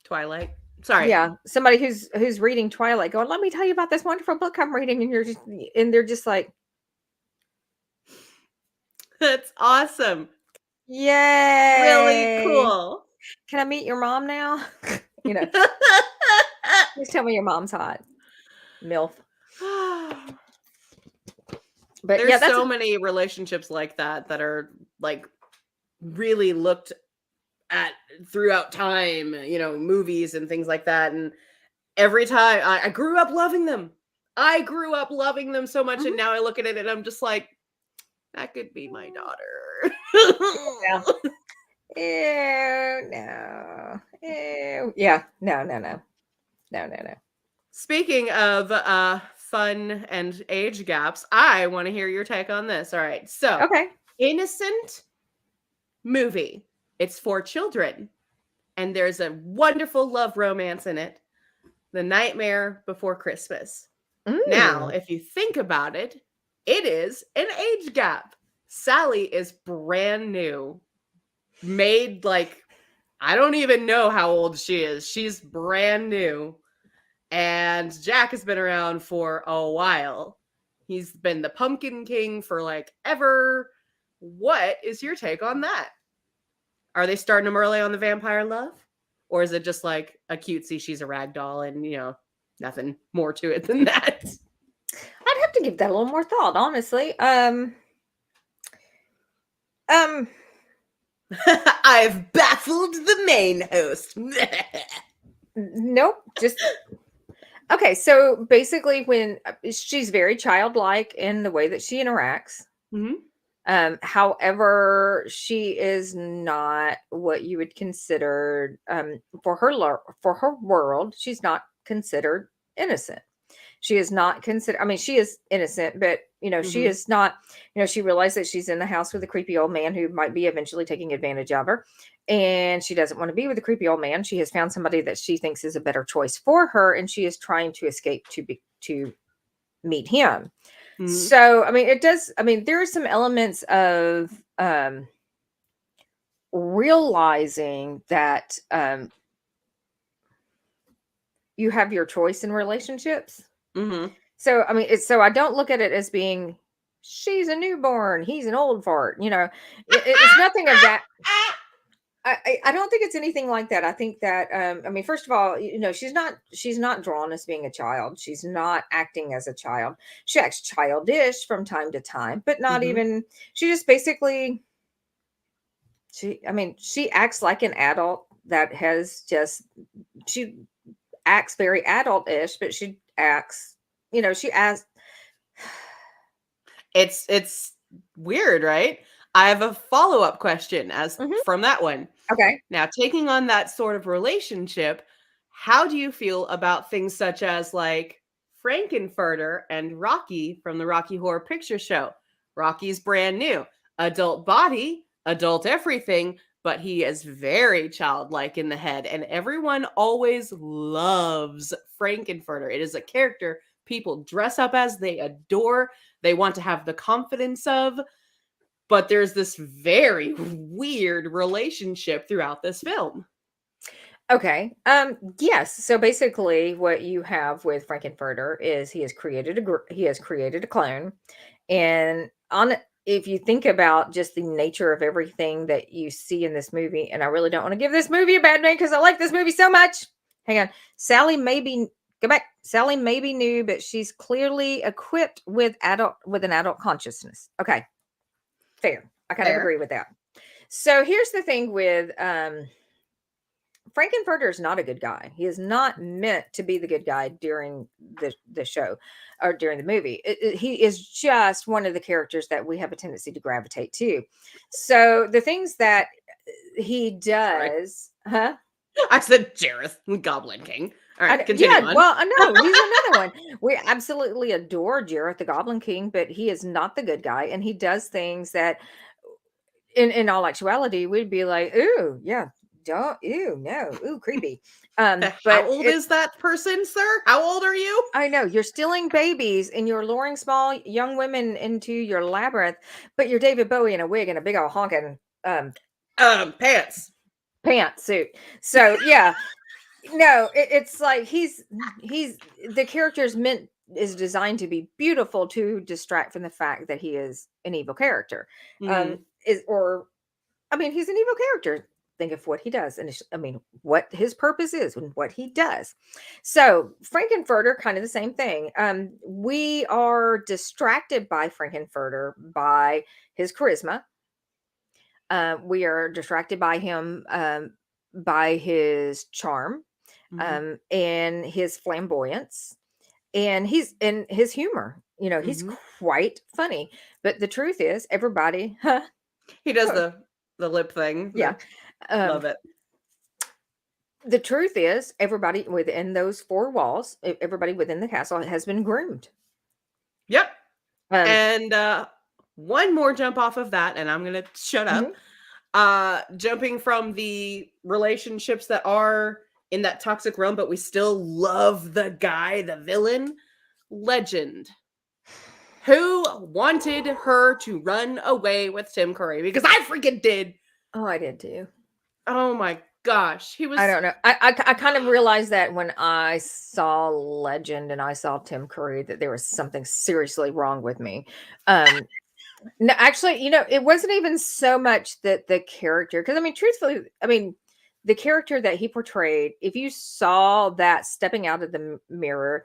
Twilight. Sorry. yeah, somebody who's reading Twilight, going, "Let me tell you about this wonderful book I'm reading," and they're just like, That's awesome. Really "Yay! cool. Can I meet your mom now?" you know, Please tell me your mom's hot, milf. But yeah, There's that's so many relationships like that that are like really looked at throughout time, movies and things like that. And every time I grew up loving them. I grew up loving them so much. And Mhm. now I look at it and I'm just like, that could be my daughter. Yeah. Ew, no. Ew. Yeah. No, no, no. No, no, no. Speaking of fun and age gaps, I want to hear your take on this. All right. So, Okay. innocent movie. It's for children. And there's a wonderful love romance in it. The Nightmare Before Christmas. Now, Mm. if you think about it, it is an age gap. Sally is brand new. Made like, I don't even know how old she is. She's brand new. And Jack has been around for a while. He's been the Pumpkin King for like ever. What is your take on that? Are they starting him early on the vampire love? Or is it just like a cutesy, she's a rag doll and, nothing more to it than that? I'd have to give that a little more thought, honestly. Um, I've baffled the main host. nope. Just okay. So basically, when she's very childlike in the way that she interacts. Mhm. However, she is not what you would consider for her world. She's not considered innocent. She is not considered. I mean, she is innocent, but she Mhm. is not. She realized that she's in the house with a creepy old man who might be eventually taking advantage of her, and she doesn't want to be with a creepy old man. She has found somebody that she thinks is a better choice for her, and she is trying to escape to meet him. Mhm. So, I mean, it does. I mean, there are some elements of realizing that you have your choice in relationships. Mm-hmm. So I mean, so I don't look at it as being she's a newborn, he's an old fart. It's nothing of that. I don't think it's anything like that. I think that I mean, first of all, she's not drawn as being a child. She's not acting as a child. She acts childish from time to time, but not Mm-hmm. even. She just basically she acts like an adult that has just she acts very adult-ish, but she acts, she acts. It's weird, right? I have a follow-up question as Mhm. from that one. Okay. Now, taking on that sort of relationship, how do you feel about things such as like Frankenfurter and Rocky from the Rocky Horror Picture Show? Rocky's brand new, adult body, adult everything, but he is very childlike in the head, and everyone always loves Frankenfurter. It is a character people dress up as, they adore, they want to have the confidence of, but there's this very weird relationship throughout this film. Okay. Yes. So basically, what you have with Frankenfurter is he has created a clone, and if you think about just the nature of everything that you see in this movie, and I really don't want to give this movie a bad name because I like this movie so much. Hang on, Sally may be go back. Sally may be new, but she's clearly equipped with an adult consciousness. Okay, fair. I kind of Fair. agree with that. So here's the thing with Frankenfurter is not a good guy. He is not meant to be the good guy during the show or during the movie. He is just one of the characters that we have a tendency to gravitate to. So the things that he Sorry. does, huh? I said Jareth, Goblin King. All right, continue Yeah, on. well, I know he's another one. We absolutely adore Jareth the Goblin King, but he is not the good guy, and he does things that, in all actuality, we'd be like, "Ooh, yeah, don't, ooh, no, ooh, creepy." How But old is that person, sir? How old are you? I know you're stealing babies and you're luring small young women into your labyrinth, but you're David Bowie in a wig and a big old honking Pants. pantsuit. So yeah, no, it's like he's the character's meant is designed to be beautiful to distract from the fact that he is an evil character. Mm-hmm. Is or I mean, he's an evil character. Think of what he does, and I mean, what his purpose is, and what he does. So, Frankenfurter, kind of the same thing. We are distracted by Frankenfurter by his charisma. We are distracted by him by his charm Mm-hmm. and his flamboyance, and his humor. He's Mm-hmm. quite funny. But the truth is, everybody, He does the lip thing. yeah. Um, Love it. the truth is, everybody within those four walls, everybody within the castle has been groomed. Yep. Um, And one more jump off of that, and I'm gonna shut up. mhm. Jumping from the relationships that are in that toxic realm, but we still love the guy, the villain, Legend, who wanted her to run away with Tim Curry, because I freaking did. Oh, I did too. Oh my gosh, he was. I don't know. I kind of realized that when I saw Legend and I saw Tim Curry that there was something seriously wrong with me. No, actually, it wasn't even so much that the character, because I mean, truthfully, I mean, the character that he portrayed, if you saw that stepping out of the mirror,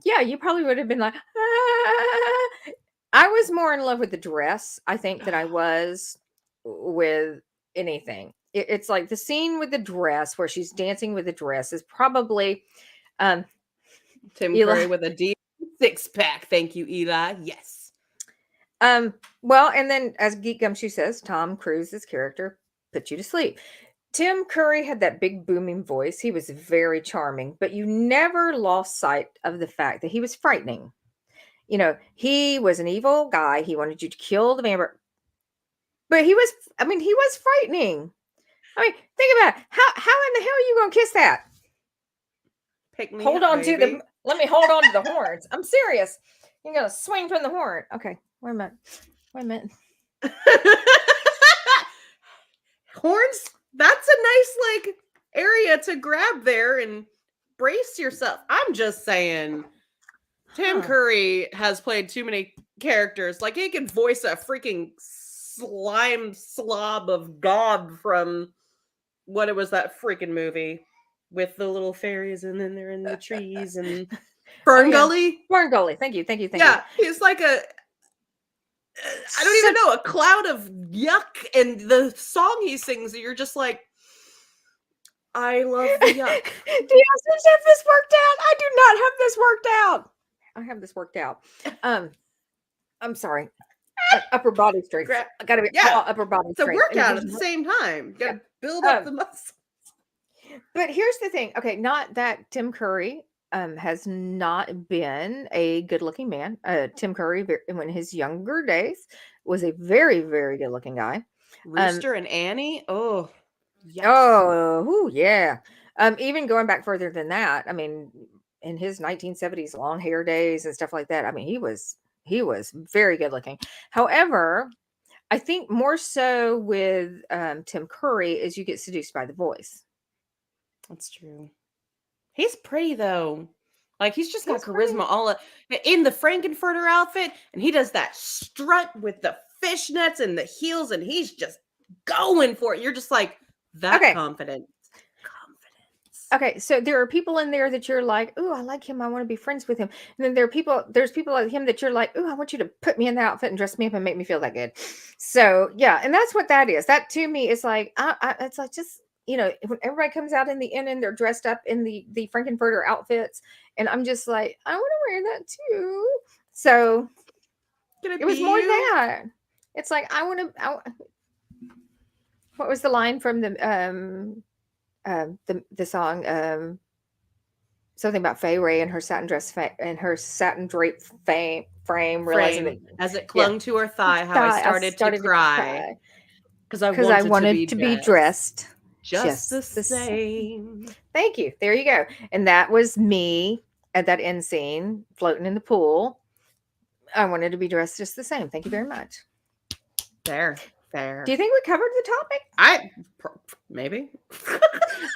yeah, you probably would have been like, "Ah." I was more in love with the dress, I think, than I was with anything. It's like the scene with the dress where she's dancing with the dress is probably um Tim Eli. Curry with a D six pack. Thank you, Eli. Yes. Well, and then as Geek Gumshoe says, Tom Cruise's character put you to sleep. Tim Curry had that big booming voice. He was very charming, but you never lost sight of the fact that he was frightening. He was an evil guy. He wanted you to kill the vampire, but he was frightening. I mean, think about it. How in the hell are you gonna kiss that? Pick me Hold up, on to baby. let me hold on to the horns. I'm serious. You're gonna swing from the horn. Okay, wait a minute. Wait a minute. Horns, that's a nice like area to grab there and brace yourself. I'm just saying Tim Huh. Curry has played too many characters. Like he can voice a freaking slime slob of God from what it was that freaking movie with the little fairies and then they're in the trees and Oh Fern yeah, Gully. Warren Gully. Thank you, thank you, thank you. Yeah, he's like a I don't So even know, a cloud of yuck. And the song he sings, you're just like, I love the yuck. do you have this worked out? I do not have this worked out. I have this worked out. I'm sorry. Upper body strength. I gotta be Yeah, all upper body it's a strength. workout at the same time. You gotta build up the muscle. But here's the thing. Okay, not that Tim Curry has not been a good-looking man. Tim Curry, in his younger days, was a very, very good-looking guy. Rooster and Annie. Oh, yes. Oh, yeah. Even going back further than that, I mean, in his 1970s long hair days and stuff like that, I mean, he was very good looking. However, I think more so with Tim Curry is you get seduced by the voice. That's true. He's pretty though. Like he's just got He's charisma all in the Frankenfurter outfit, and he does that strut with the fishnets and the heels, and he's just going for it. You're just like that Okay. confident. Okay, so there are people in there that you're like, "Ooh, I like him. I want to be friends with him." And then there's people like him that you're like, "Ooh, I want you to put me in that outfit and dress me up and make me feel that good." So yeah, and that's what that is. That to me is like, it's like just when everybody comes out in the inn and they're dressed up in the Frankenfurter outfits, and I'm just like, I want to wear that too. So it was more that. It's like I want to. What was the line from the song something about Fay Ray and her satin dress and her satin drape frame realizing that as it clung to her thigh, how I started to cry because I wanted to be dressed just the same. Thank you. There you go. And that was me at that end scene floating in the pool. I wanted to be dressed just the same. Thank you very much. Fair. Do you think we covered the topic? Maybe. I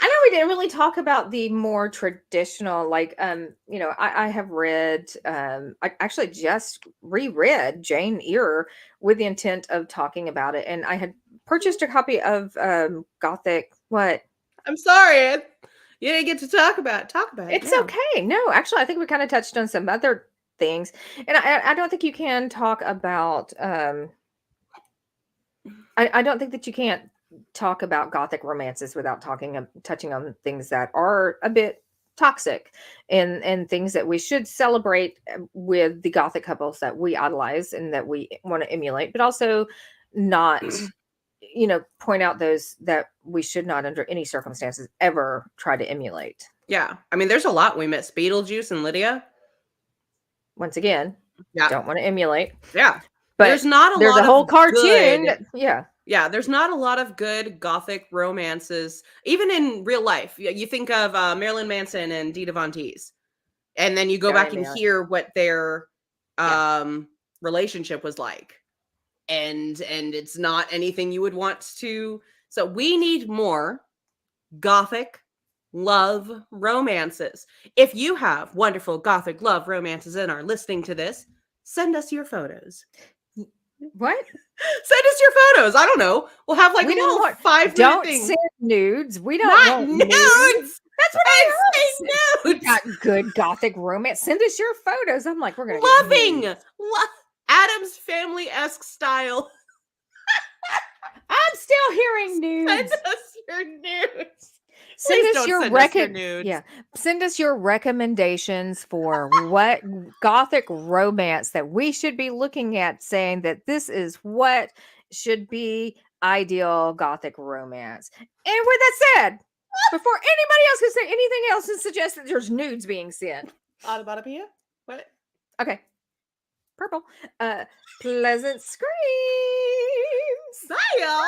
know we didn't really talk about the more traditional, like, I have read, I actually just reread Jane Eyre with the intent of talking about it. And I had purchased a copy of Gothic. What? I'm sorry. You didn't get to talk about it. It's okay. No, actually, I think we kind of touched on some other things. And I don't think you can talk about, I don't think that you can't talk about Gothic romances without touching on things that are a bit toxic and things that we should celebrate with the Gothic couples that we idolize and that we want to emulate, but also not point out those that we should not under any circumstances ever try to emulate. Yeah, I mean there's a lot we miss. Beetlejuice and Lydia, once again, don't want to emulate. Yeah, but there's not a whole cartoon there's not a lot of good Gothic romances, even in real life. You think of Marilyn Manson and Dita Von Teese, and then you go back and hear what their relationship was like, and it's not anything you would want to. So we need more Gothic love romances. If you have wonderful Gothic love romances and are listening to this, send us your photos. What? Send us your photos. I don't know. We'll have like a little 5-minute thing. Send nudes. We don't want nudes. That's what I heard. Nudes. We got good Gothic romance. Send us your photos. I'm like, we're gonna loving Addams Family-esque style. I'm still hearing nudes. Send us your nudes. Send us your nudes. Yeah. Send us your recommendations for what Gothic romance that we should be looking at, saying that this is what should be ideal Gothic romance. And with that said, before anybody else can say anything else and suggest that there's nudes being sent. Autobotopia? What? Okay. Purple. Pleasant screams. Bye, y'all.